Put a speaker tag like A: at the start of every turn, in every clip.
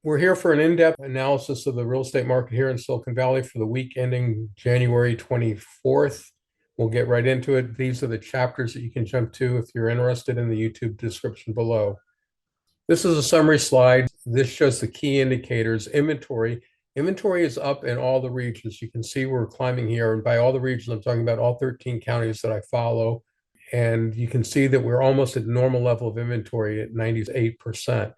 A: We're here for an in-depth analysis of the real estate market here in Silicon Valley for the week ending January 24th. We'll get right into it. These are the chapters that you can jump to if you're interested in the YouTube description below. This is a summary slide. This shows the key indicators. Inventory. Inventory is up in all the regions. You can see we're climbing here. And by all the regions, I'm talking about all 13 counties that I follow. And you can see that we're almost at normal level of inventory at 98%.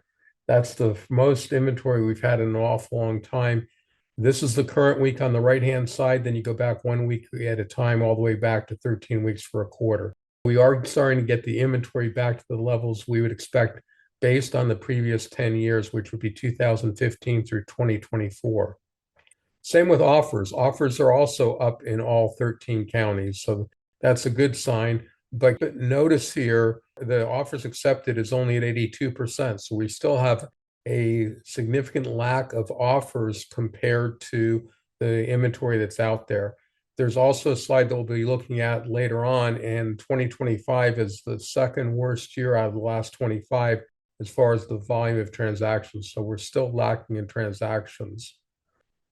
A: That's the most inventory we've had in an awful long time. This is the current week on the right-hand side. Then you go back 1 week at a time, all the way back to 13 weeks for a quarter. We are starting to get the inventory back to the levels we would expect based on the previous 10 years, which would be 2015 through 2024. Same with offers. Offers are also up in all 13 counties. So that's a good sign. But notice here, the offers accepted is only at 82%. So we still have a significant lack of offers compared to the inventory that's out there. There's also a slide that we'll be looking at later on, and 2025 is the second worst year out of the last 25 as far as the volume of transactions. So we're still lacking in transactions.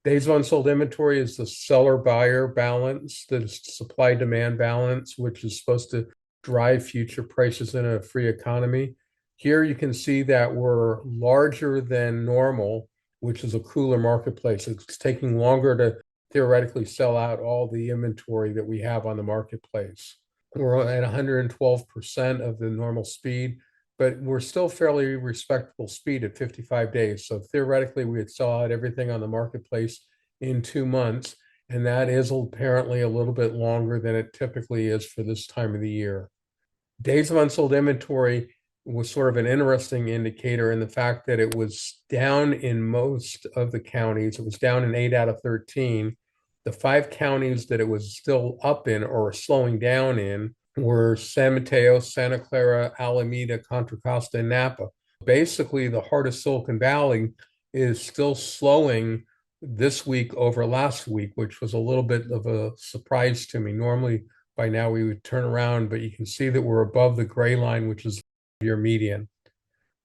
A: Days of unsold inventory is the seller-buyer balance, the supply-demand balance, which is supposed to drive future prices in a free economy. Here you can see that we're larger than normal, which is a cooler marketplace. It's taking longer to theoretically sell out all the inventory that we have on the marketplace. We're at 112% of the normal speed, but we're still fairly respectable speed at 55 days. So theoretically, we would sell out everything on the marketplace in 2 months, and that is apparently a little bit longer than it typically is for this time of the year. Days of unsold inventory was sort of an interesting indicator in the fact that it was down in most of the counties. It was down in 8 out of 13. The 5 counties that it was still up in or slowing down in were San Mateo, Santa Clara, Alameda, Contra Costa, and Napa. Basically, the heart of Silicon Valley is still slowing this week over last week, which was a little bit of a surprise to me. Normally, by now we would turn around, but you can see that we're above the gray line, which is your median.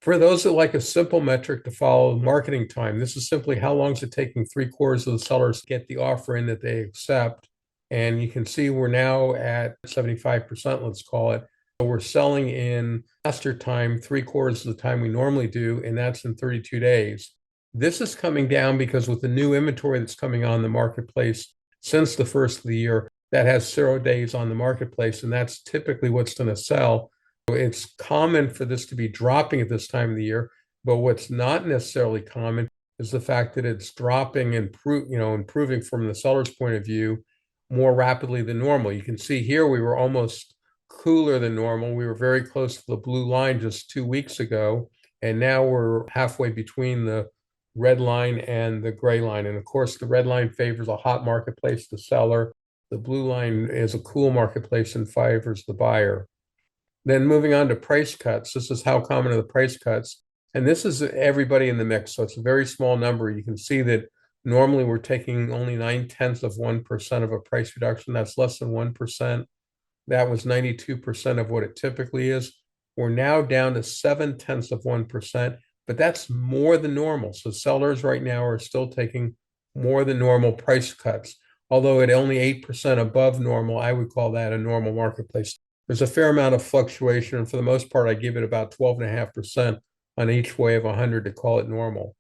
A: For those that like a simple metric to follow, marketing time, this is simply how long is it taking 3/4 of the sellers to get the offer in that they accept. And you can see we're now at 75%, let's call it. So we're selling in faster time, 3/4 of the time we normally do, and that's in 32 days. This is coming down because with the new inventory that's coming on the marketplace since the first of the year, that has 0 days on the marketplace, and that's typically what's going to sell. It's common for this to be dropping at this time of the year, but what's not necessarily common is the fact that it's dropping and improving from the seller's point of view more rapidly than normal. You can see here we were almost cooler than normal. We were very close to the blue line just 2 weeks ago, and now we're halfway between the red line and the gray line. And of course, the red line favors a hot marketplace, the seller. The blue line is a cool marketplace and favors the buyer. Then moving on to price cuts. This is how common are the price cuts. And this is everybody in the mix. So it's a very small number. You can see that normally we're taking only 0.9% of a price reduction. That's less than 1%. That was 92% of what it typically is. We're now down to 0.7%, but that's more than normal. So sellers right now are still taking more than normal price cuts. Although at only 8% above normal, I would call that a normal marketplace. There's a fair amount of fluctuation, and for the most part, I give it about 12.5% on each way of 100 to call it normal.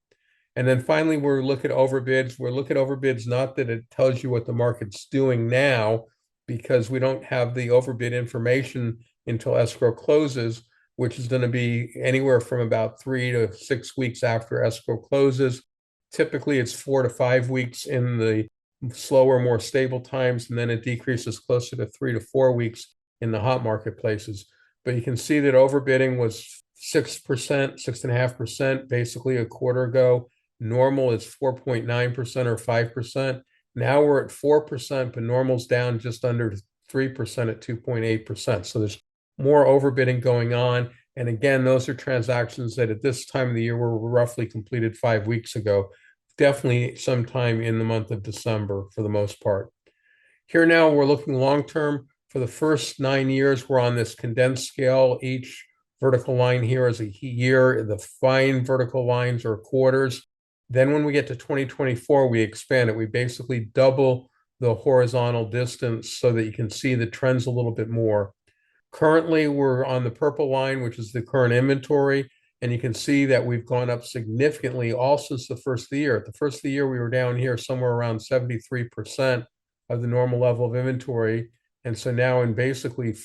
A: And then finally, we're looking at overbids. We're looking at overbids, not that it tells you what the market's doing now, because we don't have the overbid information until escrow closes, which is going to be anywhere from about 3 to 6 weeks after escrow closes. Typically, it's 4 to 5 weeks in the slower, more stable times, and then it decreases closer to 3 to 4 weeks in the hot marketplaces. But you can see that overbidding was 6%, 6.5%, basically a quarter ago. Normal is 4.9% or 5%. Now we're at 4%, but normal's down just under 3% at 2.8%. So there's more overbidding going on. And again, those are transactions that at this time of the year were roughly completed 5 weeks ago, definitely sometime in the month of December for the most part. Here now we're looking long-term. For the first 9 years, we're on this condensed scale. Each vertical line here is a year. The fine vertical lines are quarters. Then when we get to 2024, we expand it. We basically double the horizontal distance so that you can see the trends a little bit more. Currently, we're on the purple line, which is the current inventory, and you can see that we've gone up significantly all since the first of the year. At the first of the year, we were down here somewhere around 73% of the normal level of inventory. And so now in basically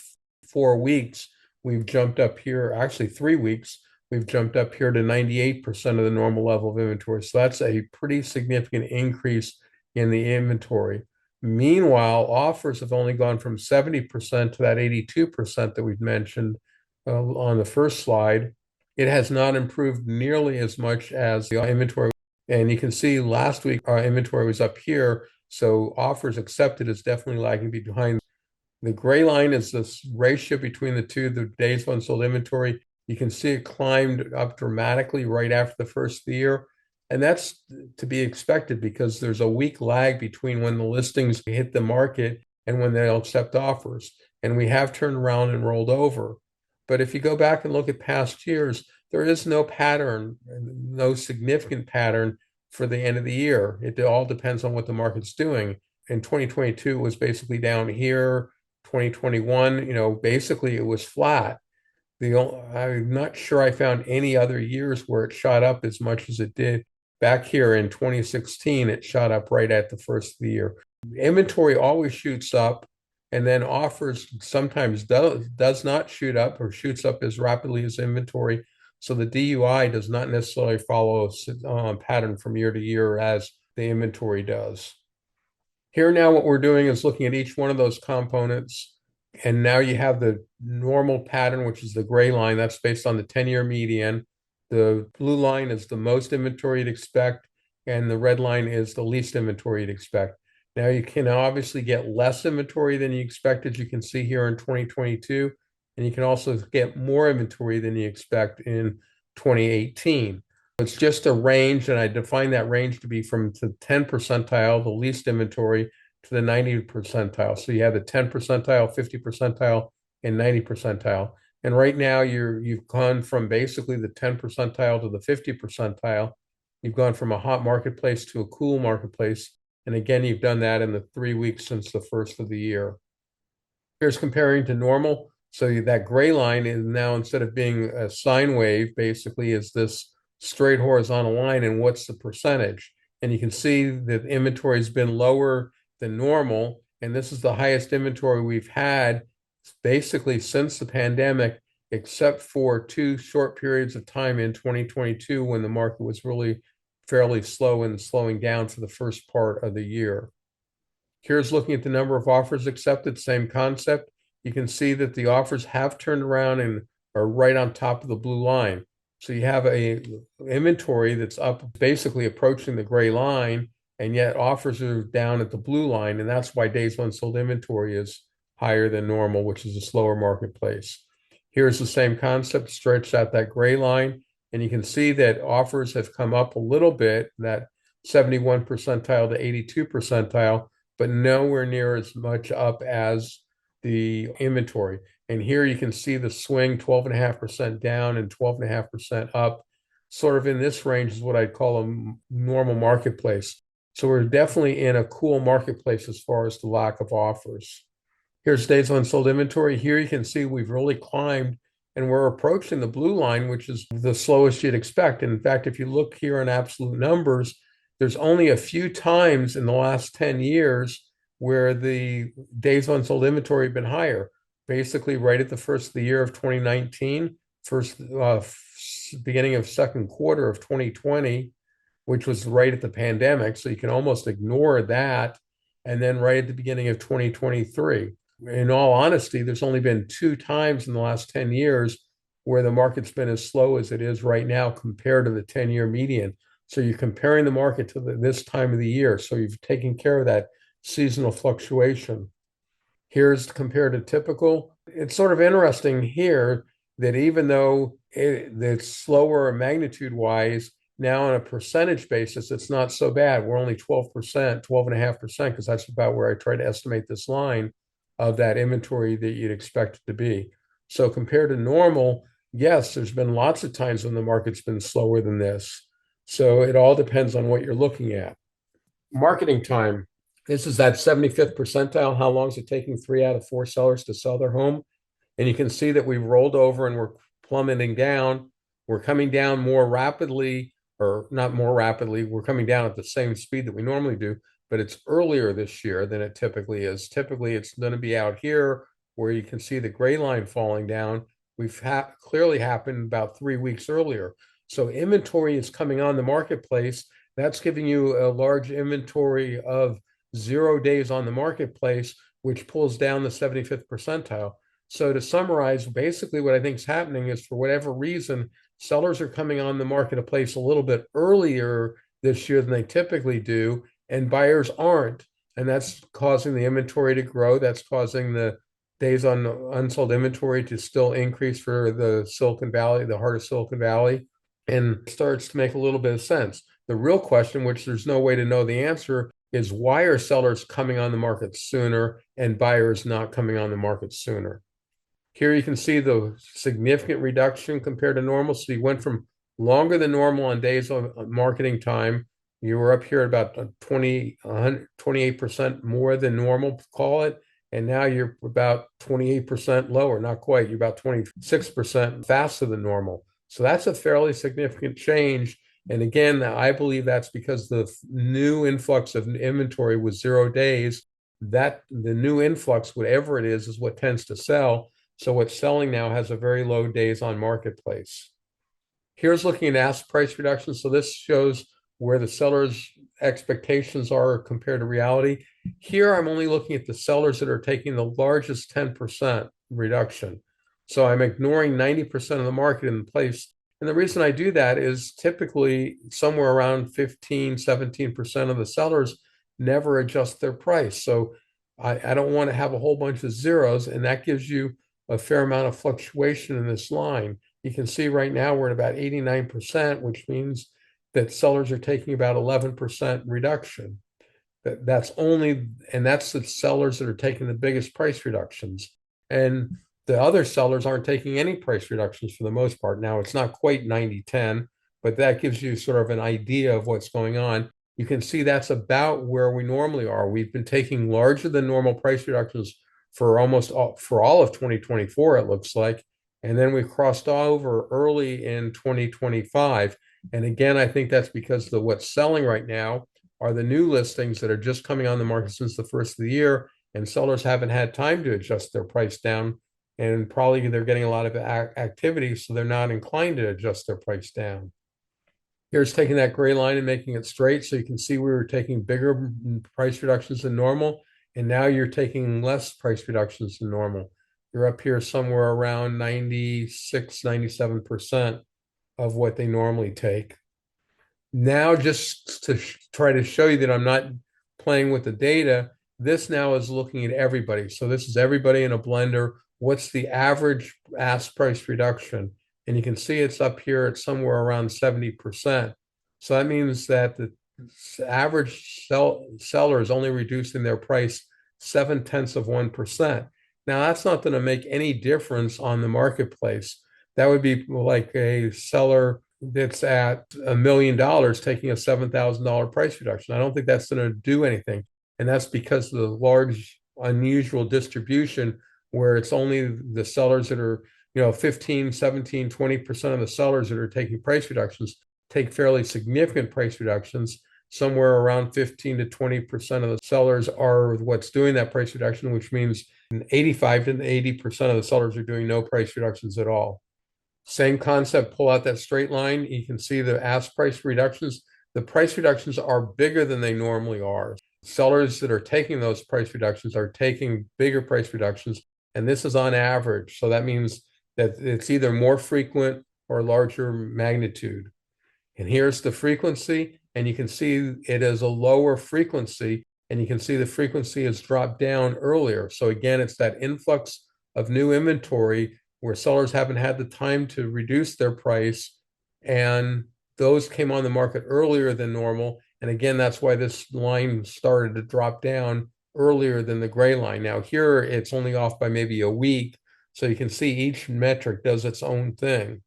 A: 4 weeks, we've jumped up here, actually 3 weeks, we've jumped up here to 98% of the normal level of inventory. So that's a pretty significant increase in the inventory. Meanwhile, offers have only gone from 70% to that 82% that we've mentioned on the first slide. It has not improved nearly as much as the inventory. And you can see last week our inventory was up here. So offers accepted is definitely lagging behind. The gray line is this ratio between the two, the days unsold inventory. You can see it climbed up dramatically right after the first of the year. And that's to be expected because there's a week lag between when the listings hit the market and when they'll accept offers. And we have turned around and rolled over. But if you go back and look at past years, there is no pattern, no significant pattern for the end of the year. It all depends on what the market's doing. In 2022, it was basically down here. 2021, basically it was flat. I'm not sure I found any other years where it shot up as much as it did. Back here in 2016, it shot up right at the first of the year. Inventory always shoots up, and then offers sometimes does not shoot up or shoots up as rapidly as inventory. So the DUI does not necessarily follow a pattern from year to year as the inventory does. Here now what we're doing is looking at each one of those components. And now you have the normal pattern, which is the gray line. That's based on the 10-year median. The blue line is the most inventory you'd expect, and the red line is the least inventory you'd expect. Now you can obviously get less inventory than you expected, you can see here in 2022, and you can also get more inventory than you expect in 2018. It's just a range, and I define that range to be from the 10 percentile, the least inventory, to the 90 percentile. So you have the 10 percentile, 50 percentile, and 90 percentile. And right now you've gone from basically the 10 percentile to the 50 percentile. You've gone from a hot marketplace to a cool marketplace. And again, you've done that in the 3 weeks since the first of the year. Here's comparing to normal. So that gray line is now, instead of being a sine wave, basically is this straight horizontal line. And what's the percentage? And you can see that inventory has been lower than normal. And this is the highest inventory we've had basically since the pandemic, except for 2 short periods of time in 2022 when the market was really fairly slow and slowing down for the first part of the year. Here's looking at the number of offers accepted, same concept. You can see that the offers have turned around and are right on top of the blue line. So you have a inventory that's up, basically approaching the gray line, and yet offers are down at the blue line, and that's why days unsold inventory is higher than normal, which is a slower marketplace. Here's the same concept stretched out that gray line, and you can see that offers have come up a little bit, that 71 percentile to 82 percentile, but nowhere near as much up as the inventory. And here you can see the swing, 12.5% down and 12.5% up. Sort of in this range is what I'd call a normal marketplace. So we're definitely in a cool marketplace as far as the lack of offers. Here's days unsold inventory. Here you can see we've really climbed, and we're approaching the blue line, which is the slowest you'd expect. And in fact, if you look here in absolute numbers, there's only a few times in the last 10 years where the days unsold inventory have been higher. Basically, right at the first of the year of 2019, beginning of second quarter of 2020, which was right at the pandemic. So you can almost ignore that. And then right at the beginning of 2023. In all honesty, there's only been 2 times in the last 10 years where the market's been as slow as it is right now compared to the 10-year median. So you're comparing the market to this time of the year. So you've taken care of that seasonal fluctuation. Here's compared to typical. It's sort of interesting here that even though it's slower magnitude-wise, now on a percentage basis, it's not so bad. We're only 12%, 12.5%, because that's about where I try to estimate this line of that inventory that you'd expect it to be. So compared to normal, yes, there's been lots of times when the market's been slower than this. So it all depends on what you're looking at. Marketing time. This is that 75th percentile. How long is it taking 3 out of 4 sellers to sell their home? And you can see that we've rolled over and we're plummeting down. We're coming down more rapidly, or not more rapidly. We're coming down at the same speed that we normally do, but it's earlier this year than it typically is. Typically, it's going to be out here where you can see the gray line falling down. We've clearly happened about 3 weeks earlier. So inventory is coming on the marketplace. That's giving you a large inventory of 0 days on the marketplace, which pulls down the 75th percentile. So to summarize, basically what I think is happening is, for whatever reason, sellers are coming on the marketplace a little bit earlier this year than they typically do, and buyers aren't. And that's causing the inventory to grow. That's causing the days on unsold inventory to still increase for the Silicon Valley, the heart of Silicon Valley, and starts to make a little bit of sense. The real question, which there's no way to know the answer, is why are sellers coming on the market sooner and buyers not coming on the market sooner? Here you can see the significant reduction compared to normal. So you went from longer than normal on days of marketing time. You were up here at about 28% more than normal, call it. And now you're about 28% lower, not quite. You're about 26% faster than normal. So that's a fairly significant change. And again, I believe that's because the new influx of inventory was 0 days. That the new influx, whatever it is what tends to sell. So what's selling now has a very low days on marketplace. Here's looking at ask price reductions. So this shows where the seller's expectations are compared to reality. Here, I'm only looking at the sellers that are taking the largest 10% reduction. So I'm ignoring 90% of the market in place. And the reason I do that is typically somewhere around 15, 17% of the sellers never adjust their price. So I don't want to have a whole bunch of zeros, and that gives you a fair amount of fluctuation in this line. You can see right now we're at about 89%, which means that sellers are taking about 11% reduction. That's only, and that's the sellers that are taking the biggest price reductions. And the other sellers aren't taking any price reductions for the most part. Now, it's not quite 90-10, but that gives you sort of an idea of what's going on. You can see that's about where we normally are. We've been taking larger than normal price reductions for all of 2024, it looks like. And then we crossed over early in 2025. And again, I think that's because what's selling right now are the new listings that are just coming on the market since the first of the year, and sellers haven't had time to adjust their price down, and probably they're getting a lot of activity, so they're not inclined to adjust their price down. Here's taking that gray line and making it straight, so you can see we were taking bigger price reductions than normal, and now you're taking less price reductions than normal. You're up here somewhere around 96, 97% of what they normally take. Now, just to try to show you that I'm not playing with the data, this now is looking at everybody. So this is everybody in a blender. What's the average ask price reduction? And you can see it's up here at somewhere around 70%. So that means that the average seller is only reducing their price 0.7%. Now, that's not going to make any difference on the marketplace. That would be like a seller that's at $1 million taking a $7,000 price reduction. I don't think that's going to do anything. And that's because of the large, unusual distribution where it's only the sellers that are, 15, 17, 20% of the sellers that are taking price reductions take fairly significant price reductions. Somewhere around 15 to 20% of the sellers are what's doing that price reduction, which means 85 to 80% of the sellers are doing no price reductions at all. Same concept, pull out that straight line. You can see the ask price reductions. The price reductions are bigger than they normally are. Sellers that are taking those price reductions are taking bigger price reductions, and this is on average. So that means that it's either more frequent or larger magnitude. And here's the frequency, and you can see it is a lower frequency, and you can see the frequency has dropped down earlier. So again, it's that influx of new inventory where sellers haven't had the time to reduce their price, and those came on the market earlier than normal. And again, that's why this line started to drop down earlier than the gray line. Now here, it's only off by maybe a week. So you can see each metric does its own thing.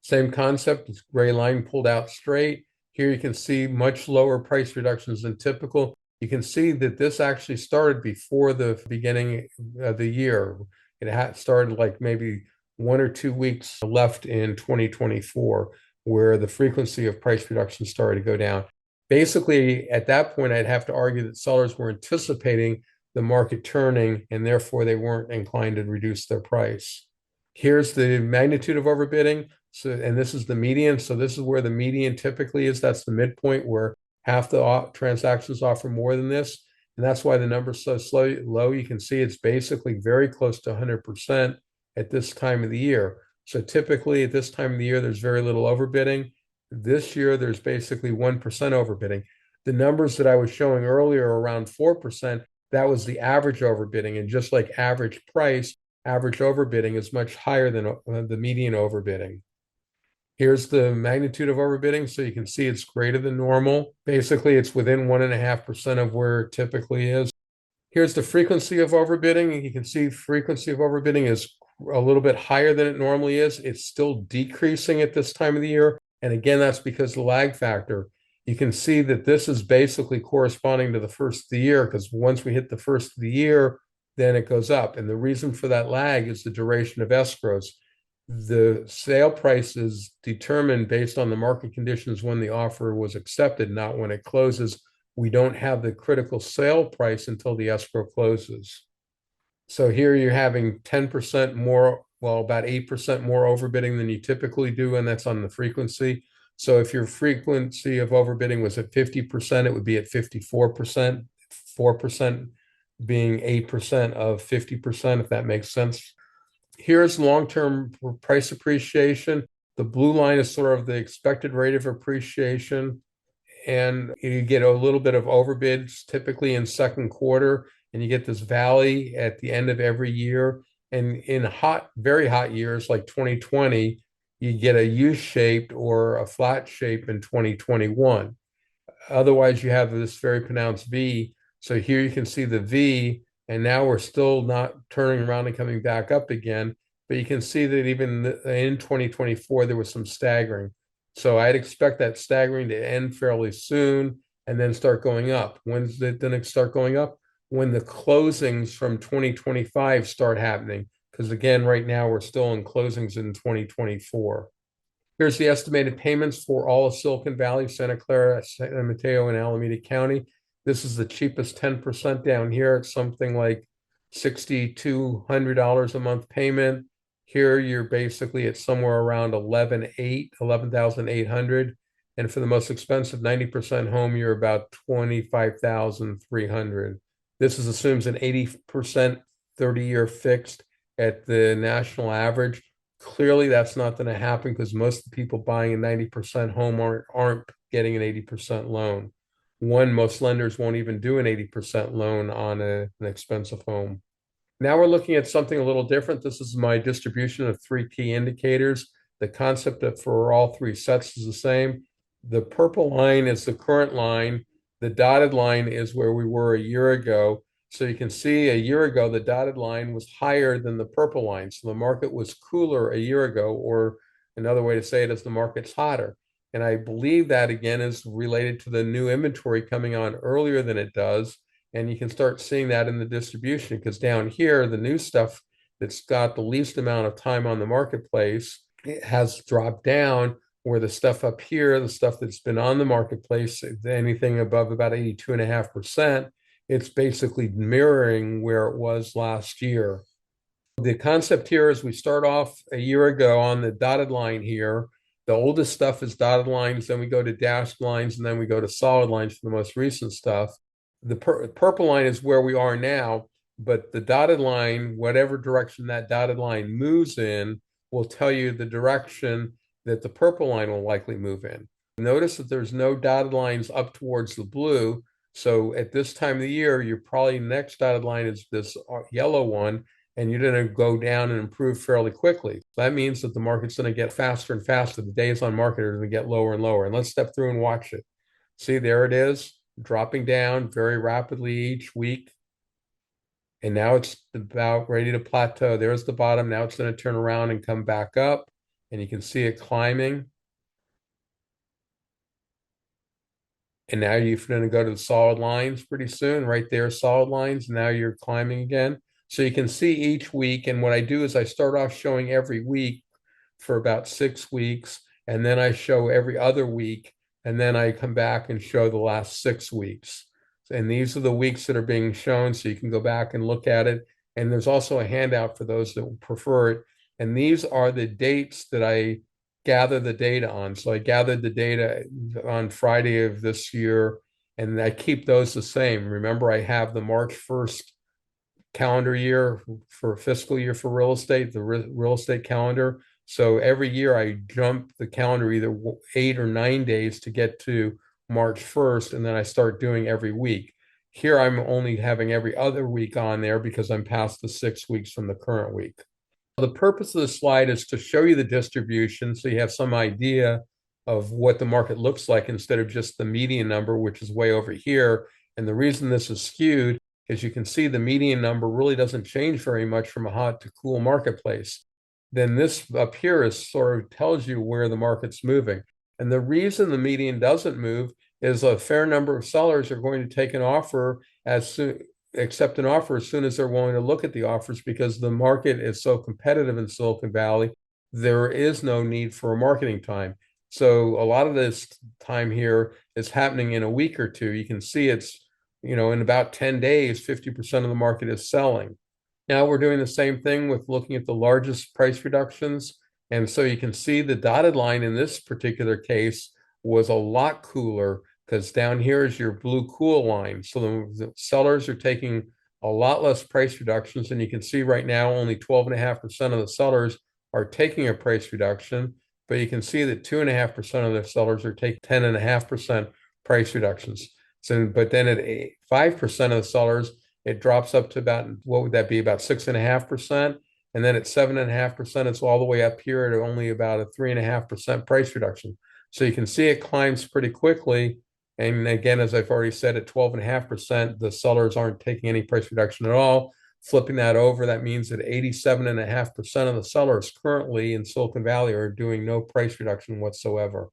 A: Same concept, gray line pulled out straight. Here you can see much lower price reductions than typical. You can see that this actually started before the beginning of the year. It had started like maybe 1 or 2 weeks left in 2024, where the frequency of price reductions started to go down. Basically, at that point, I'd have to argue that sellers were anticipating the market turning, and therefore they weren't inclined to reduce their price. Here's the magnitude of overbidding. So, and this is the median. So this is where the median typically is. That's the midpoint where half the transactions offer more than this. And that's why the number's so low. You can see it's basically very close to 100% at this time of the year. So typically at this time of the year, there's very little overbidding. This year, there's basically 1% overbidding. The numbers that I was showing earlier, around 4%, that was the average overbidding. And just like average price, average overbidding is much higher than the median overbidding. Here's the magnitude of overbidding. So you can see it's greater than normal. Basically, it's within 1.5% of where it typically is. Here's the frequency of overbidding. You can see frequency of overbidding is a little bit higher than it normally is. It's still decreasing at this time of the year. And again, that's because the lag factor. You can see that this is basically corresponding to the first of the year, because once we hit the first of the year, then it goes up. And the reason for that lag is the duration of escrows. The sale price is determined based on the market conditions when the offer was accepted, not when it closes. We don't have the critical sale price until the escrow closes. So here you're having 10% more, well, about 8% more overbidding than you typically do, and that's on the frequency. So if your frequency of overbidding was at 50%, it would be at 54%, 4% being 8% of 50%, if that makes sense. Here's long-term price appreciation. The blue line is sort of the expected rate of appreciation, and you get a little bit of overbids typically in second quarter, and you get this valley at the end of every year. And in hot, very hot years like 2020, you get a U-shaped or a flat shape in 2021. Otherwise, you have this very pronounced V. So here you can see the V, and now we're still not turning around and coming back up again. But you can see that even in 2024, there was some staggering. So I'd expect that staggering to end fairly soon and then start going up. When's it going to start going up? When the closings from 2025 start happening. Because again, right now we're still in closings in 2024. Here's the estimated payments for all of Silicon Valley, Santa Clara, San Mateo, and Alameda County. This is the cheapest 10% down here. It's something like $6,200 a month payment. Here you're basically at somewhere around 11,800. And for the most expensive 90% home, you're about 25,300. This assumes an 80% 30-year fixed at the national average. Clearly, that's not going to happen because most of the people buying a 90% home aren't getting an 80% loan. Most lenders won't even do an 80% loan on an expensive home. Now we're looking at something a little different. This is my distribution of 3 key indicators. The concept for all 3 sets is the same. The purple line is the current line. The dotted line is where we were a year ago. So you can see a year ago, the dotted line was higher than the purple line. So the market was cooler a year ago, or another way to say it is the market's hotter. And I believe that again is related to the new inventory coming on earlier than it does. And you can start seeing that in the distribution, because down here, the new stuff that's got the least amount of time on the marketplace has dropped down, where the stuff up here, the stuff that's been on the marketplace, anything above about 82.5%, it's basically mirroring where it was last year. The concept here is we start off a year ago on the dotted line here. The oldest stuff is dotted lines, then we go to dashed lines, and then we go to solid lines for the most recent stuff. The purple line is where we are now, but the dotted line, whatever direction that dotted line moves in, will tell you the direction that the purple line will likely move in. Notice that there's no dotted lines up towards the blue. So at this time of the year, your probably next dotted line is this yellow one, and you're going to go down and improve fairly quickly. That means that the market's going to get faster and faster. The days on market are going to get lower and lower. And let's step through and watch it. See, there it is, dropping down very rapidly each week. And now it's about ready to plateau. There's the bottom. Now it's going to turn around and come back up. And you can see it climbing. And now you're going to go to the solid lines pretty soon, right there, solid lines. Now you're climbing again. So you can see each week. And what I do is I start off showing every week for about 6 weeks, and then I show every other week, and then I come back and show the last 6 weeks. And these are the weeks that are being shown, so you can go back and look at it. And there's also a handout for those that prefer it. And these are the dates that I gather the data on. So I gathered the data on Friday of this year, and I keep those the same. Remember, I have the March 1st calendar year for fiscal year for real estate, the real estate calendar. So every year I jump the calendar either 8 or 9 days to get to March 1st, and then I start doing every week. Here I'm only having every other week on there because I'm past the 6 weeks from the current week. The purpose of the slide is to show you the distribution so you have some idea of what the market looks like instead of just the median number, which is way over here. And the reason this is skewed is you can see the median number really doesn't change very much from a hot to cool marketplace. Then this up here is sort of tells you where the market's moving. And the reason the median doesn't move is a fair number of sellers are going to take an offer as soon accept an offer as soon as they're willing to look at the offers because the market is so competitive in Silicon Valley. There is no need for a marketing time. So a lot of this time here is happening in a week or two. You can see it's, in about 10 days, 50% of the market is selling. Now we're doing the same thing with looking at the largest price reductions. And so you can see the dotted line in this particular case was a lot cooler because down here is your blue cool line. So the sellers are taking a lot less price reductions. And you can see right now only 12.5% of the sellers are taking a price reduction. But you can see that 2.5% of the sellers are taking 10.5% price reductions. So, but then at 5% of the sellers, it drops up to about, what would that be, about 6.5%. And then at 7.5%, it's all the way up here at only about a 3.5% price reduction. So you can see it climbs pretty quickly. And again, as I've already said, at 12.5%, the sellers aren't taking any price reduction at all. Flipping that over, that means that 87.5% of the sellers currently in Silicon Valley are doing no price reduction whatsoever.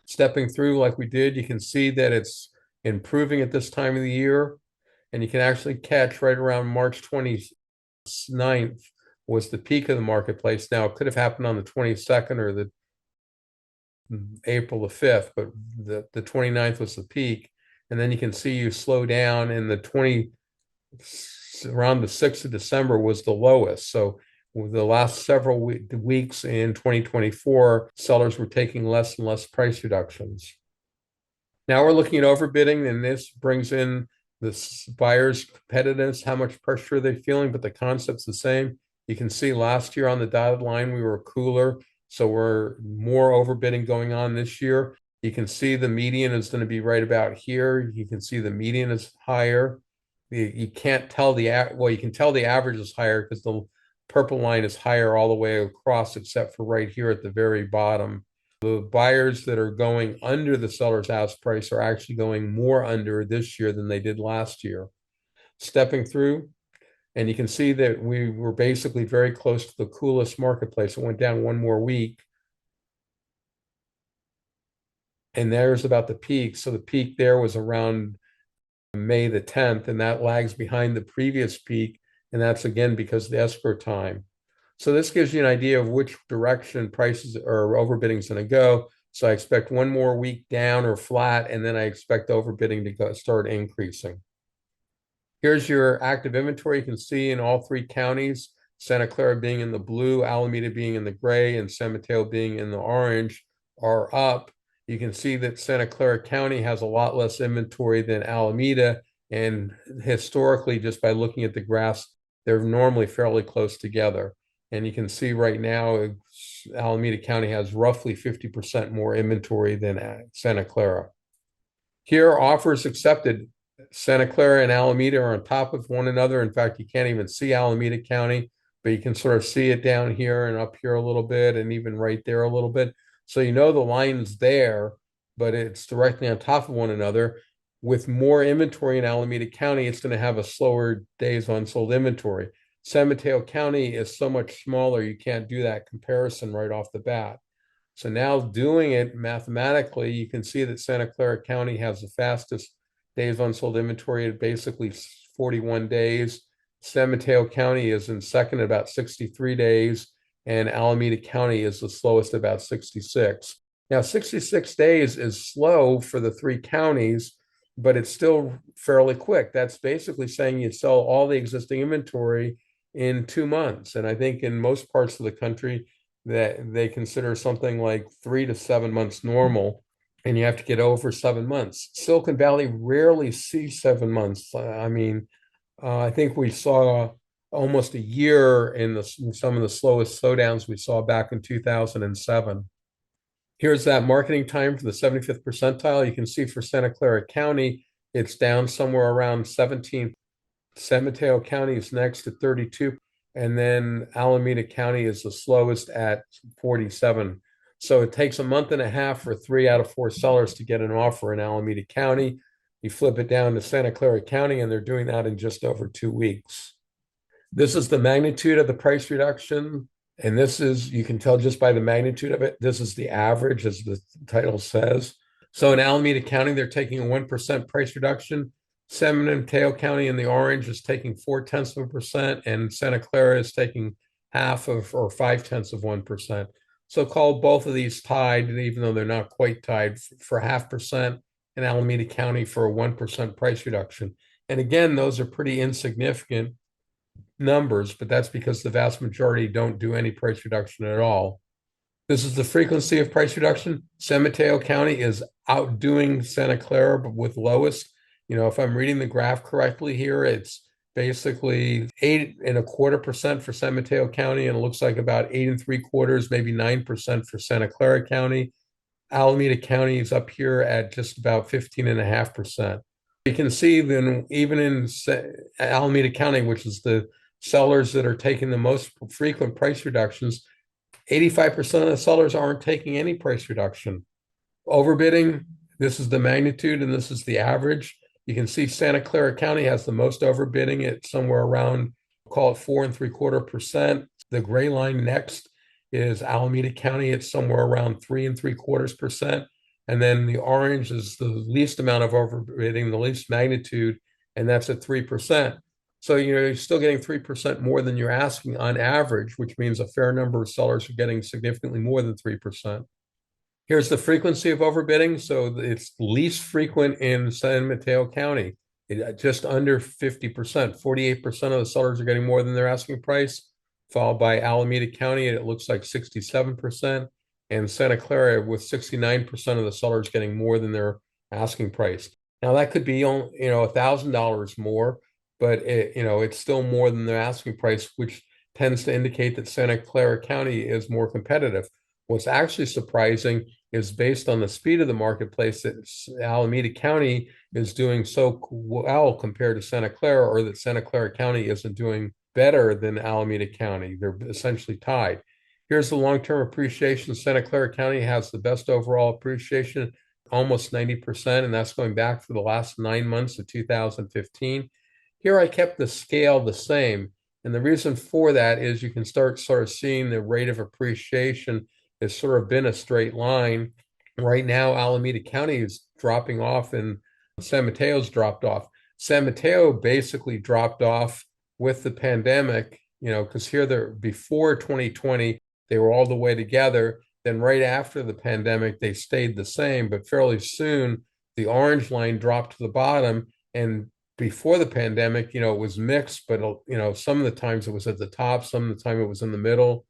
A: Stepping through like we did, you can see that it's improving at this time of the year. And you can actually catch right around March 29th was the peak of the marketplace. Now, it could have happened on the 22nd or the April the 5th, but the 29th was the peak. And then you can see you slow down, and around the 6th of December was the lowest. So the last several weeks in 2024, sellers were taking less and less price reductions. Now we're looking at overbidding, and this brings in the buyer's competitiveness, how much pressure are they feeling, but the concept's the same. You can see last year on the dotted line, we were cooler. So we're more overbidding going on this year. You can see the median is going to be right about here. You can see the median is higher. You can't tell you can tell the average is higher because the purple line is higher all the way across, except for right here at the very bottom. The buyers that are going under the seller's ask price are actually going more under this year than they did last year. Stepping through, and you can see that we were basically very close to the coolest marketplace. It went down one more week. And there's about the peak. So the peak there was around May the 10th, and that lags behind the previous peak. And that's again because of the escrow time. So this gives you an idea of which direction prices or overbidding is going to go. So I expect one more week down or flat, and then I expect overbidding to start increasing. Here's your active inventory. You can see in all three counties, Santa Clara being in the blue, Alameda being in the gray, and San Mateo being in the orange are up. You can see that Santa Clara County has a lot less inventory than Alameda. And historically, just by looking at the graphs, they're normally fairly close together. And you can see right now, Alameda County has roughly 50% more inventory than Santa Clara. Here, offers accepted. Santa Clara and Alameda are on top of one another. In fact, you can't even see Alameda County, but you can sort of see it down here and up here a little bit, and even right there a little bit. So you know the line's there, but it's directly on top of one another. With more inventory in Alameda County, it's going to have a slower days unsold inventory. San Mateo County is so much smaller, you can't do that comparison right off the bat. So now doing it mathematically, you can see that Santa Clara County has the fastest days unsold inventory at basically 41 days. San Mateo County is in second at about 63 days, and Alameda County is the slowest, about 66. Now, 66 days is slow for the three counties, but it's still fairly quick. That's basically saying you sell all the existing inventory in 2 months. And I think in most parts of the country, that they consider something like 3 to 7 months normal, and you have to get over 7 months. Silicon Valley rarely sees 7 months. I think we saw almost a year in some of the slowest slowdowns we saw back in 2007. Here's that marketing time for the 75th percentile. You can see for Santa Clara County, it's down somewhere around 17. San Mateo County is next at 32, and then Alameda County is the slowest at 47. So it takes a month and a half for 3 out of 4 sellers to get an offer in Alameda County. You flip it down to Santa Clara County, and they're doing that in just over 2 weeks. This is the magnitude of the price reduction. And this is, you can tell just by the magnitude of it, this is the average, as the title says. So in Alameda County, they're taking a 1% price reduction. San Mateo County in the orange is taking 0.4%, and Santa Clara is taking half of, or 0.5%. So call both of these tied, even though they're not quite tied, for 0.5%, in Alameda County for a 1% price reduction. And again, those are pretty insignificant numbers, but that's because the vast majority don't do any price reduction at all. This is the frequency of price reduction. San Mateo County is outdoing Santa Clara, but with lowest. If I'm reading the graph correctly here, it's basically 8.25% for San Mateo County, and it looks like about 8.75, maybe 9% for Santa Clara County. Alameda County is up here at just about 15.5%. You can see then, even in Alameda County, which is the sellers that are taking the most frequent price reductions, 85% of the sellers aren't taking any price reduction. Overbidding, this is the magnitude and this is the average. You can see Santa Clara County has the most overbidding at somewhere around, call it 4.75%. The gray line next is Alameda County. It's somewhere around 3.75%. And then the orange is the least amount of overbidding, the least magnitude, and that's at 3%. So, you're still getting 3% more than you're asking on average, which means a fair number of sellers are getting significantly more than 3%. Here's the frequency of overbidding. So it's least frequent in San Mateo County, just under 50%. 48% of the sellers are getting more than their asking price, followed by Alameda County, and it looks like 67%, and Santa Clara with 69% of the sellers getting more than their asking price. Now that could be $1,000 more, but it's still more than their asking price, which tends to indicate that Santa Clara County is more competitive. What's actually surprising is, based on the speed of the marketplace, that Alameda County is doing so well compared to Santa Clara, or that Santa Clara County isn't doing better than Alameda County. They're essentially tied. Here's the long-term appreciation. Santa Clara County has the best overall appreciation, almost 90%, and that's going back for the last 9 months of 2015. Here I kept the scale the same. And the reason for that is you can start sort of seeing the rate of appreciation has sort of been a straight line. Right now, Alameda County is dropping off and San Mateo's dropped off. San Mateo basically dropped off with the pandemic, because before 2020, they were all the way together. Then right after the pandemic, they stayed the same, but fairly soon, the orange line dropped to the bottom. And before the pandemic, it was mixed, but, some of the times it was at the top, some of the time it was in the middle,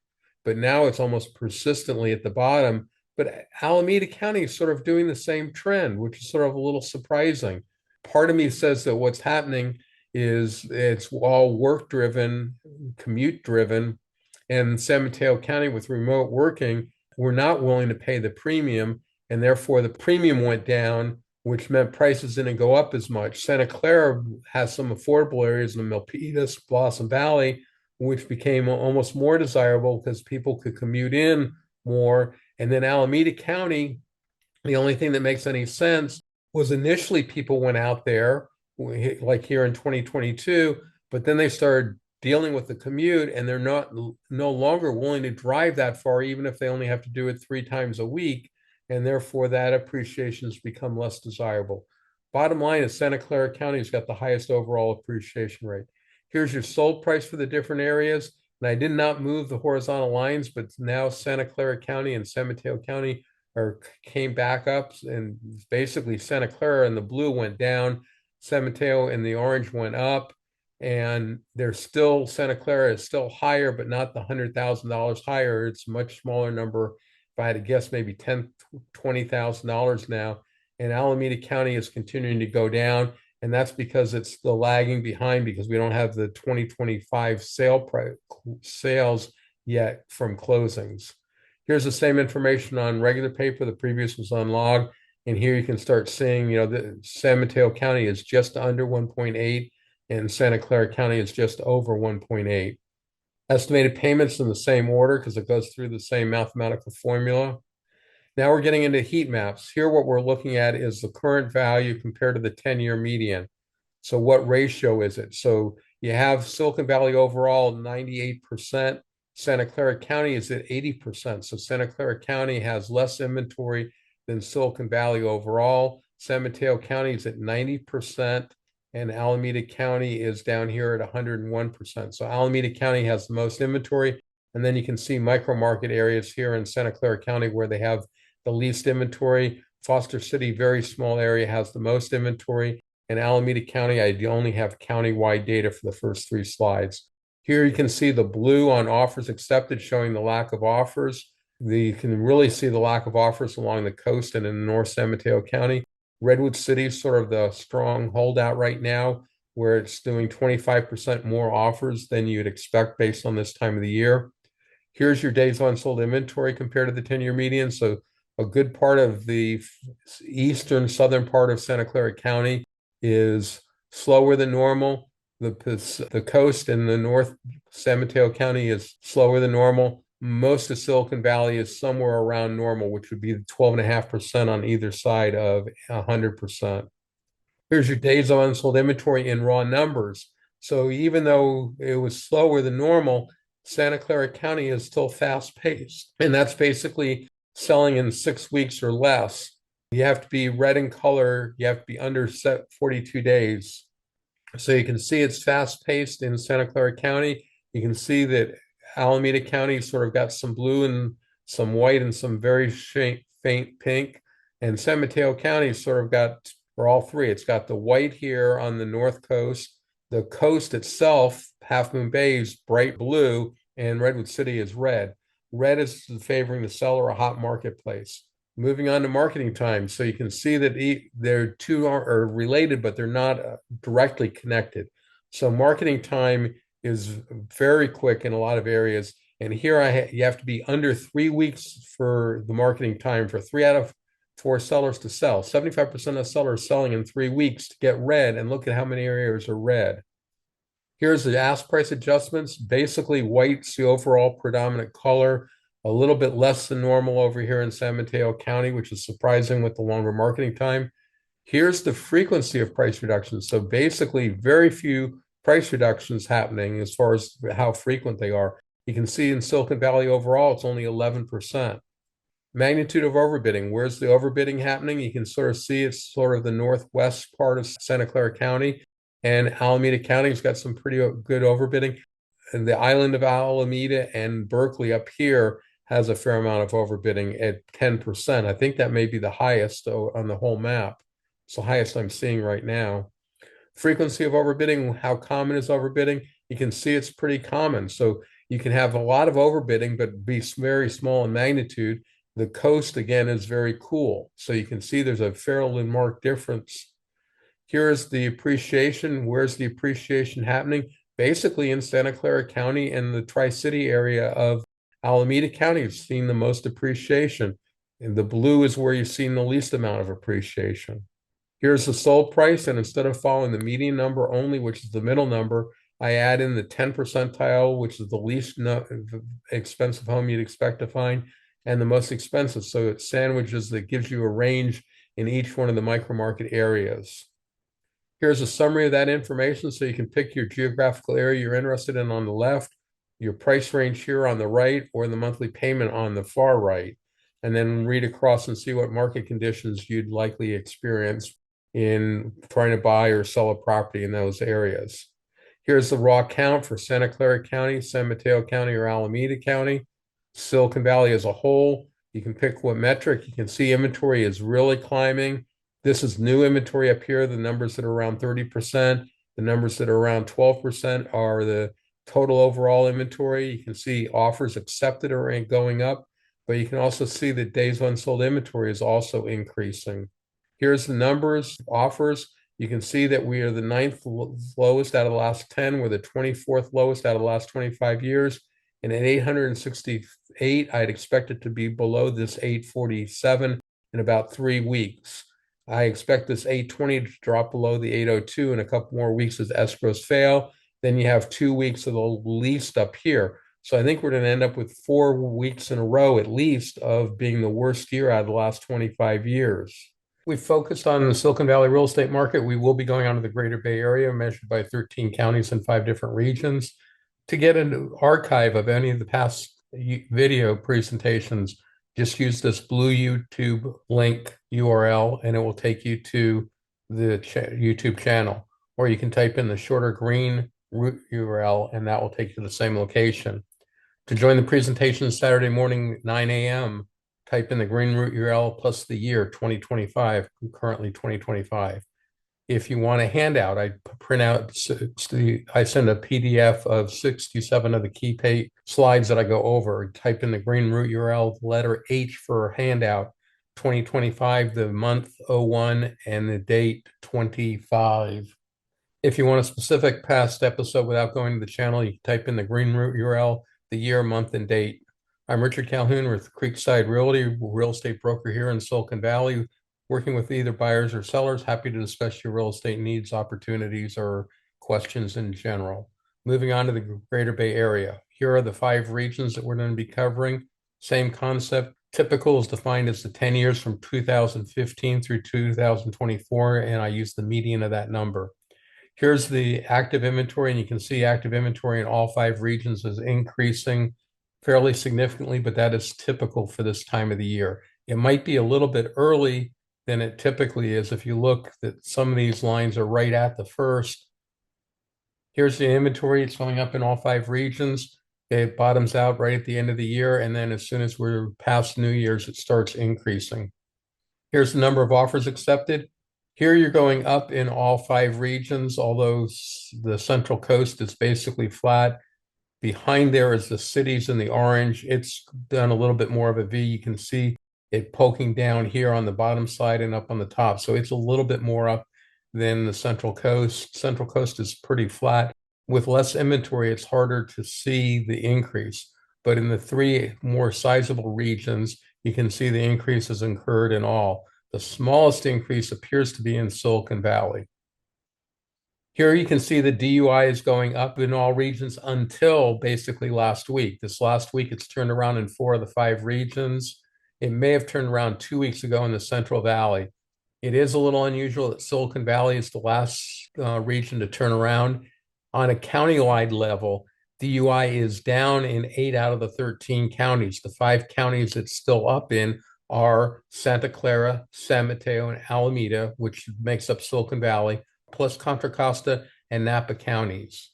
A: but now it's almost persistently at the bottom. But Alameda County is sort of doing the same trend, which is sort of a little surprising. Part of me says that what's happening is it's all work-driven, commute-driven, and San Mateo County, with remote working, we're not willing to pay the premium, and therefore the premium went down, which meant prices didn't go up as much. Santa Clara has some affordable areas in the Milpitas, Blossom Valley, which became almost more desirable because people could commute in more. And then Alameda County, the only thing that makes any sense was initially people went out there, like here in 2022, but then they started dealing with the commute, and they're no longer willing to drive that far, even if they only have to do it 3 times a week, and therefore that appreciation has become less desirable. Bottom line is Santa Clara County has got the highest overall appreciation rate. Here's your sold price for the different areas. And I did not move the horizontal lines, but now Santa Clara County and San Mateo County came back up, and basically Santa Clara in the blue went down, San Mateo in the orange went up, and they're still, Santa Clara is still higher, but not the $100,000 higher. It's a much smaller number. If I had to guess, maybe $10,000, $20,000 now. And Alameda County is continuing to go down, and that's because it's still lagging behind because we don't have the 2025 sales yet from closings. Here's the same information on regular paper. The previous was on log. And here you can start seeing, the San Mateo County is just under 1.8 and Santa Clara County is just over 1.8. Estimated payments in the same order because it goes through the same mathematical formula. Now we're getting into heat maps. Here what we're looking at is the current value compared to the 10-year median. So what ratio is it? So you have Silicon Valley overall 98%. Santa Clara County is at 80%. So Santa Clara County has less inventory than Silicon Valley overall. San Mateo County is at 90%, and Alameda County is down here at 101%. So Alameda County has the most inventory, and then you can see micro market areas here in Santa Clara County where they have the least inventory. Foster City, very small area, has the most inventory. In Alameda County, I only have county-wide data for the first 3 slides. Here you can see the blue on offers accepted showing the lack of offers. You can really see the lack of offers along the coast and in North San Mateo County. Redwood City is sort of the strong holdout right now, where it's doing 25% more offers than you'd expect based on this time of the year. Here's your days on sold inventory compared to the 10-year median. So a good part of the southern part of Santa Clara County is slower than normal. The coast in the North San Mateo County is slower than normal. Most of Silicon Valley is somewhere around normal, which would be 12.5% on either side of 100%. Here's your days on unsold inventory in raw numbers. So even though it was slower than normal, Santa Clara County is still fast paced. And that's basically selling in 6 weeks or less. You have to be red in color. You have to be under 42 days. So you can see it's fast paced in Santa Clara County. You can see that Alameda County sort of got some blue and some white and some very faint pink. And San Mateo County sort of got, or all 3, it's got the white here on the north coast. The coast itself, Half Moon Bay, is bright blue, and Redwood City is red. Red is favoring the seller, a hot marketplace. Moving on to marketing time. So you can see that they're two are related, but they're not directly connected. So marketing time is very quick in a lot of areas. And here you have to be under 3 weeks for the marketing time for 3 out of 4 sellers to sell. 75% of sellers selling in 3 weeks to get red, and look at how many areas are red. Here's the ask price adjustments. Basically, white's the overall predominant color. A little bit less than normal over here in San Mateo County, which is surprising with the longer marketing time. Here's the frequency of price reductions. So basically, very few price reductions happening as far as how frequent they are. You can see in Silicon Valley overall, it's only 11%. Magnitude of overbidding. Where's the overbidding happening? You can sort of see it's sort of the northwest part of Santa Clara County, and Alameda County's got some pretty good overbidding. And the island of Alameda and Berkeley up here has a fair amount of overbidding at 10%. I think that may be the highest on the whole map. It's the highest I'm seeing right now. Frequency of overbidding, how common is overbidding? You can see it's pretty common. So you can have a lot of overbidding, but be very small in magnitude. The coast, again, is very cool. So you can see there's a fairly marked difference. Here's the appreciation. Where's the appreciation happening? Basically in Santa Clara County and the Tri-City area of Alameda County, you've seen the most appreciation. And the blue is where you've seen the least amount of appreciation. Here's the sold price, and instead of following the median number only, which is the middle number, I add in the 10 percentile, which is the least expensive home you'd expect to find, and the most expensive. So it sandwiches that gives you a range in each one of the micro market areas. Here's a summary of that information so you can pick your geographical area you're interested in on the left, your price range here on the right, or the monthly payment on the far right, and then read across and see what market conditions you'd likely experience in trying to buy or sell a property in those areas. Here's the raw count for Santa Clara County, San Mateo County, or Alameda County. Silicon Valley as a whole, you can pick what metric. You can see inventory is really climbing. This is new inventory up here. The numbers that are around 30%, the numbers that are around 12% are the total overall inventory. You can see offers accepted are going up, but you can also see that days unsold inventory is also increasing. Here's the numbers, offers. You can see that we are the 9th lowest out of the last 10. We're the 24th lowest out of the last 25 years. And at 868, I'd expect it to be below this 847 in about 3 weeks. I expect this 820 to drop below the 802 in a couple more weeks as escrows fail. Then you have 2 weeks of the least up here. So I think we're going to end up with 4 weeks in a row at least of being the worst year out of the last 25 years. We focused on the Silicon Valley real estate market. We will be going on to the Greater Bay Area, measured by 13 counties in 5 different regions. To get an archive of any of the past video presentations, just use this blue YouTube link URL and it will take you to the YouTube channel. Or you can type in the shorter green root URL and that will take you to the same location. To join the presentation Saturday morning, 9 a.m., type in the green root URL plus the year 2025, currently 2025. If you want a handout, I send a PDF of 67 of the key slides that I go over. Type in the green root URL, letter H for handout, 2025, the month 01, and the date 25. If you want a specific past episode without going to the channel, you can type in the green root URL, the year, month, and date. I'm Richard Calhoun with Creekside Realty, real estate broker here in Silicon Valley, working with either buyers or sellers. Happy to discuss your real estate needs, opportunities, or questions in general. Moving on to the Greater Bay Area. Here are the 5 regions that we're going to be covering. Same concept. Typical is defined as the 10 years from 2015 through 2024, and I use the median of that number. Here's the active inventory, and you can see active inventory in all 5 regions is increasing fairly significantly, but that is typical for this time of the year. It might be a little bit early than it typically is. If you look, that some of these lines are right at the first. Here's the inventory. It's going up in all 5 regions. It bottoms out right at the end of the year, and then as soon as we're past New Year's, it starts increasing. Here's the number of offers accepted. Here you're going up in all 5 regions, although the Central Coast is basically flat. Behind there is the cities in the orange. It's done a little bit more of a V. You can see it poking down here on the bottom side and up on the top. So it's a little bit more up than the Central Coast. Central Coast is pretty flat. With less inventory, it's harder to see the increase. But in the 3 more sizable regions, you can see the increases incurred in all. The smallest increase appears to be in Silicon Valley. Here you can see the DUI is going up in all regions until basically last week. This last week, it's turned around in 4 of the 5 regions. It may have turned around 2 weeks ago in the Central Valley. It is a little unusual that Silicon Valley is the last region to turn around. On a county-wide level, DUI is down in 8 out of the 13 counties. The 5 counties it's still up in are Santa Clara, San Mateo, and Alameda, which makes up Silicon Valley, plus Contra Costa and Napa counties.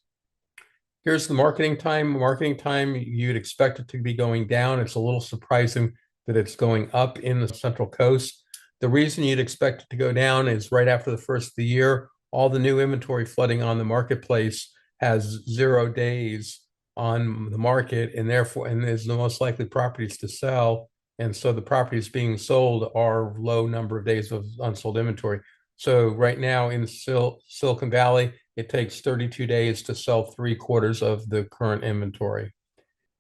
A: Here's the marketing time. Marketing time, you'd expect it to be going down. It's a little surprising that it's going up in the Central Coast. The reason you'd expect it to go down is right after the first of the year, all the new inventory flooding on the marketplace has 0 days on the market, and therefore, and is the most likely properties to sell. And so the properties being sold are low number of days of unsold inventory. So right now in Silicon Valley, it takes 32 days to sell 3/4 of the current inventory.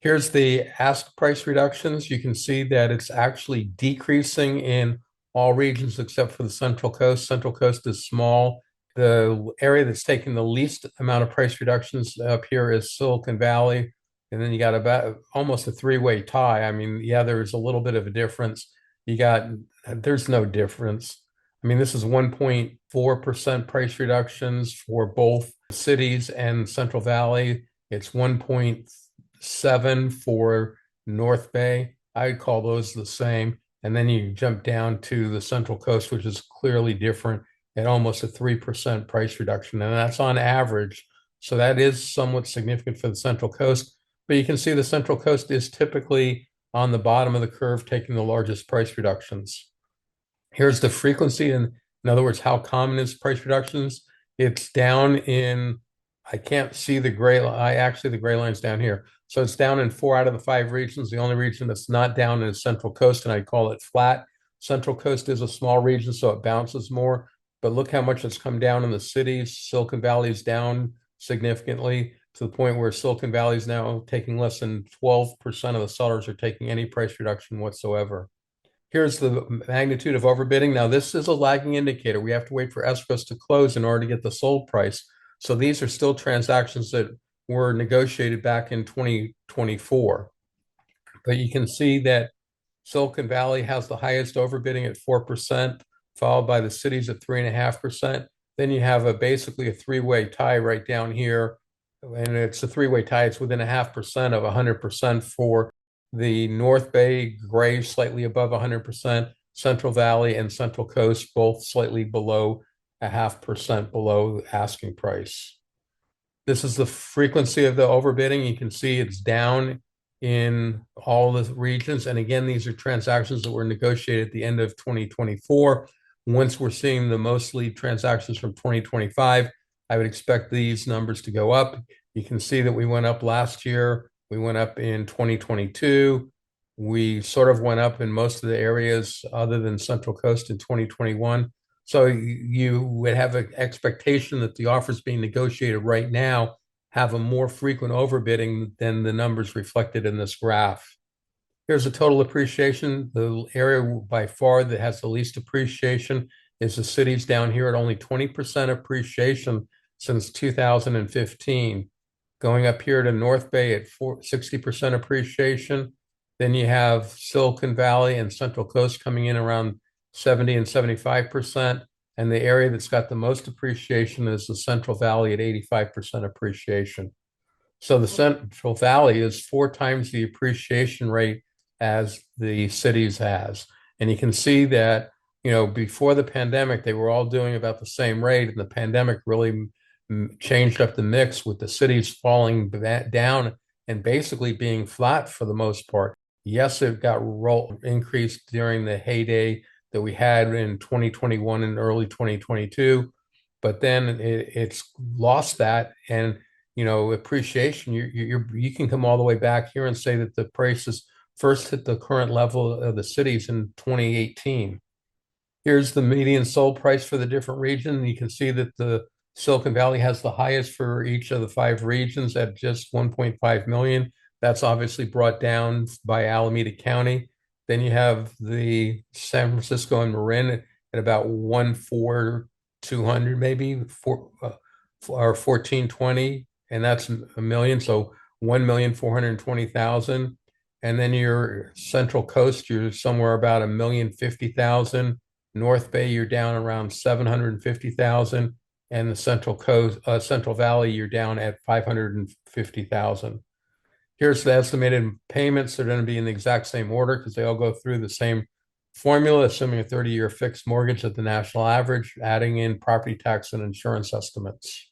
A: Here's the ask price reductions. You can see that it's actually decreasing in all regions except for the Central Coast. Central Coast is small. The area that's taking the least amount of price reductions up here is Silicon Valley. And then you got about almost a 3-way tie. I mean, yeah, there's a little bit of a difference. There's no difference. I mean, this is 1.4% price reductions for both cities and Central Valley. It's 1.7 for North Bay. I'd call those the same. And then you jump down to the Central Coast, which is clearly different at almost a 3% price reduction. And that's on average. So that is somewhat significant for the Central Coast. But you can see the Central Coast is typically on the bottom of the curve, taking the largest price reductions. Here's the frequency, and in other words, how common is price reductions? It's down in, I can't see the gray line. Actually, the gray line's down here. So it's down in 4 out of the 5 regions. The only region that's not down is Central Coast, and I call it flat. Central Coast is a small region, so it bounces more. But look how much it's come down in the cities. Silicon Valley is down significantly to the point where Silicon Valley is now taking less than 12% of the sellers are taking any price reduction whatsoever. Here's the magnitude of overbidding. Now, this is a lagging indicator. We have to wait for escrows to close in order to get the sold price. So these are still transactions that were negotiated back in 2024. But you can see that Silicon Valley has the highest overbidding at 4%, followed by the cities at 3.5%. Then you have basically a three-way tie right down here. And it's a three-way tie. It's within 0.5% of 100% for the North Bay, gray slightly above 100%, Central Valley and Central Coast both slightly below 0.5% below asking price. This is the frequency of the overbidding. You can see it's down in all the regions. And again, these are transactions that were negotiated at the end of 2024. Once we're seeing the mostly transactions from 2025, I would expect these numbers to go up. You can see that we went up last year. We went up in 2022. We sort of went up in most of the areas other than Central Coast in 2021. So you would have an expectation that the offers being negotiated right now have a more frequent overbidding than the numbers reflected in this graph. Here's the total appreciation. The area by far that has the least appreciation is the cities down here at only 20% appreciation since 2015. Going up here to North Bay at 60% appreciation. Then you have Silicon Valley and Central Coast coming in around 70 and 75%. And the area that's got the most appreciation is the Central Valley at 85% appreciation. So the Central Valley is 4 times the appreciation rate as the cities has. And you can see that, before the pandemic, they were all doing about the same rate, and the pandemic really changed up the mix with the cities falling down and basically being flat for the most part. Yes, it got increased during the heyday that we had in 2021 and early 2022, but then it's lost that. And appreciation, you can come all the way back here and say that the prices first hit the current level of the cities in 2018. Here's the median sold price for the different regions. You can see that the Silicon Valley has the highest for each of the 5 regions at just 1.5 million. That's obviously brought down by Alameda County. Then you have the San Francisco and Marin at about 1,420 maybe, or 1,420, and that's a million. So 1,420,000. And then your Central Coast, you're somewhere about 1,050,000. North Bay, you're down around 750,000. And the Central Coast, Central Valley, you're down at 550,000. Here's the estimated payments. They're going to be in the exact same order because they all go through the same formula, assuming a 30-year fixed mortgage at the national average, adding in property tax and insurance estimates.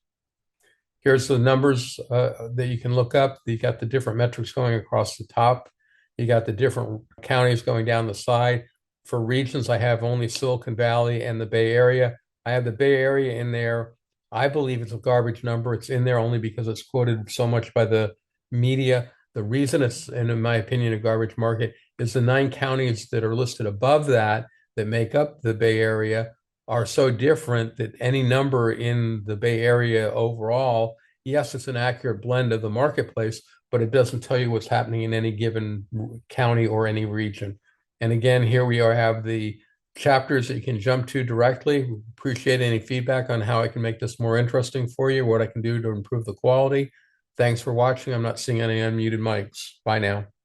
A: Here's the numbers that you can look up. You got the different metrics going across the top. You got the different counties going down the side. For regions, I have only Silicon Valley and the Bay Area. I have the Bay Area in there. I believe it's a garbage number. It's in there only because it's quoted so much by the media. The reason it's, in my opinion, a garbage market is the 9 counties that are listed above that make up the Bay Area are so different that any number in the Bay Area overall, yes, it's an accurate blend of the marketplace, but it doesn't tell you what's happening in any given county or any region. And again, here we have the chapters that you can jump to directly. Appreciate any feedback on how I can make this more interesting for you, what I can do to improve the quality. Thanks for watching. I'm not seeing any unmuted mics. Bye now.